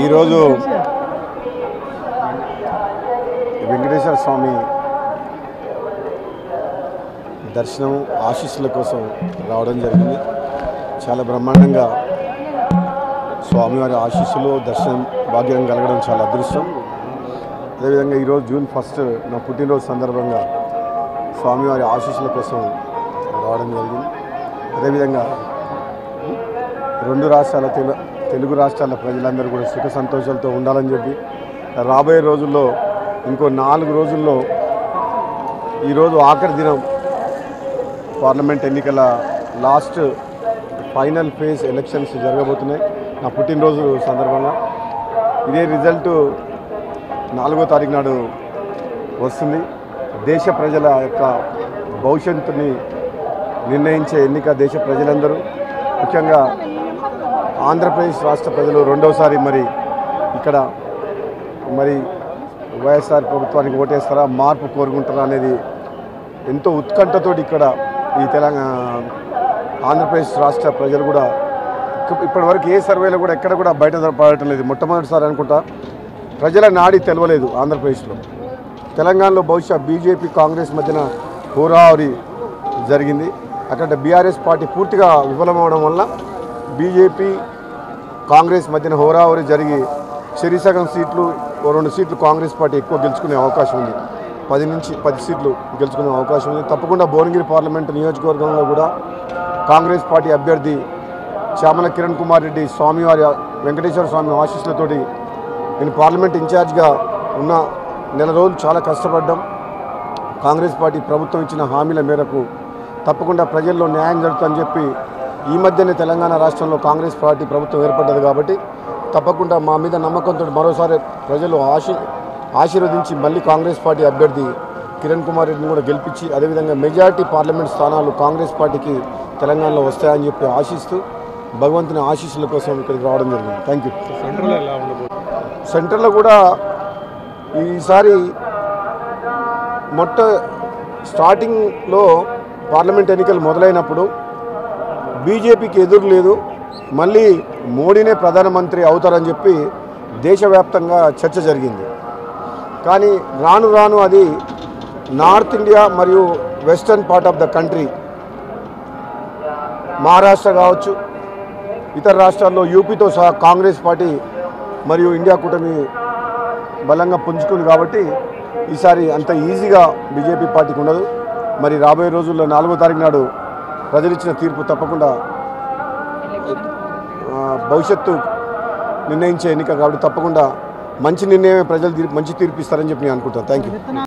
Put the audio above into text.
ఈరోజు వెంకటేశ్వర స్వామి దర్శనం ఆశీస్సుల కోసం రావడం జరిగింది. చాలా బ్రహ్మాండంగా స్వామివారి ఆశీస్సులు దర్శనం భాగ్యం కలగడం చాలా అదృష్టం. అదేవిధంగా ఈరోజు జూన్ 1 నా పుట్టినరోజు సందర్భంగా స్వామివారి ఆశీస్సుల కోసం రావడం జరిగింది. అదేవిధంగా రెండు రాష్ట్రాల తెలుగు రాష్ట్రాల ప్రజలందరూ కూడా సుఖ సంతోషాలతో ఉండాలని చెప్పి రాబోయే రోజుల్లో ఇంకో 4 రోజుల్లో ఈరోజు ఆఖరి దినం పార్లమెంట్ ఎన్నికల లాస్ట్ ఫైనల్ ఫేజ్ ఎలక్షన్స్ జరగబోతున్నాయి. నా పుట్టినరోజు సందర్భంగా ఇదే రిజల్ట్ 4వ తారీఖు నాడు వస్తుంది. దేశ ప్రజల యొక్క భవిష్యత్తుని నిర్ణయించే ఎన్నిక దేశ ప్రజలందరూ, ముఖ్యంగా ఆంధ్రప్రదేశ్ రాష్ట్ర ప్రజలు రెండవసారి ఇక్కడ వైఎస్ఆర్ ప్రభుత్వానికి ఓటేస్తారా, మార్పు కోరుకుంటారా అనేది ఎంతో ఉత్కంఠతో ఇక్కడ ఈ ఆంధ్రప్రదేశ్ రాష్ట్ర ప్రజలు కూడా ఇప్పటివరకు ఏ సర్వేలో కూడా ఎక్కడ కూడా బయట పడటం లేదు. మొట్టమొదటిసారి అనుకుంటా ప్రజల నాడి తెలవలేదు ఆంధ్రప్రదేశ్లో. తెలంగాణలో బహుశా బీజేపీ కాంగ్రెస్ మధ్యన హోరాహోరీ జరిగింది. అక్కడ బీఆర్ఎస్ పార్టీ పూర్తిగా విఫలమవడం వల్ల బీజేపీ కాంగ్రెస్ మధ్యన హోరాహోరీ జరిగి సగం సీట్లు 2 సీట్లు కాంగ్రెస్ పార్టీ ఎక్కువ గెలుచుకునే అవకాశం ఉంది. 10 నుంచి 10 సీట్లు గెలుచుకునే అవకాశం ఉంది. తప్పకుండా భువనగిరి పార్లమెంటు నియోజకవర్గంలో కూడా కాంగ్రెస్ పార్టీ అభ్యర్థి చామల కిరణ్ కుమార్ రెడ్డి స్వామివారి వెంకటేశ్వర స్వామి ఆశీస్సులతోటి నేను పార్లమెంట్ ఇన్ఛార్జ్గా ఉన్న నెల రోజులు చాలా కష్టపడ్డాం. కాంగ్రెస్ పార్టీ ప్రభుత్వం ఇచ్చిన హామీల మేరకు తప్పకుండా ప్రజల్లో న్యాయం జరుగుతుందని చెప్పి ఈ మధ్యనే తెలంగాణ రాష్ట్రంలో కాంగ్రెస్ పార్టీ ప్రభుత్వం ఏర్పడ్డది. కాబట్టి తప్పకుండా మా మీద నమ్మకంతో మరోసారి ప్రజలు ఆశీర్వదించి మళ్ళీ కాంగ్రెస్ పార్టీ అభ్యర్థి కిరణ్ కుమార్ రెడ్డిని కూడా గెలిపించి అదేవిధంగా మెజార్టీ పార్లమెంట్ స్థానాలు కాంగ్రెస్ పార్టీకి తెలంగాణలో వస్తాయని చెప్పి ఆశిస్తూ భగవంతుని ఆశీస్సుల కోసం ఇక్కడికి రావడం జరిగింది. Thank you. సెంటర్లో కూడా ఈసారి స్టార్టింగ్లో పార్లమెంట్ ఎన్నికలు మొదలైనప్పుడు బీజేపీకి ఎదురు లేదు, మళ్ళీ మోడీనే ప్రధానమంత్రి అవుతారని చెప్పి దేశవ్యాప్తంగా చర్చ జరిగింది. కానీ రాను రాను అది నార్త్ ఇండియా మరియు western part of the country, Maharashtra కావచ్చు, ఇతర రాష్ట్రాల్లో యూపీతో సహా కాంగ్రెస్ పార్టీ మరియు ఇండియా కూటమి బలంగా పుంజుకుంది. కాబట్టి ఈసారి అంత ఈజీగా బీజేపీ పార్టీకి ఉండదు. రాబోయే రోజుల్లో 4వ తారీఖు నాడు ప్రజలు ఇచ్చిన తీర్పు తప్పకుండా భవిష్యత్తు నిర్ణయించే ఎన్నిక కాబట్టి తప్పకుండా మంచి నిర్ణయమే ప్రజలు మంచి తీర్పు ఇస్తారని చెప్పి నేను అనుకుంటాను. Thank you.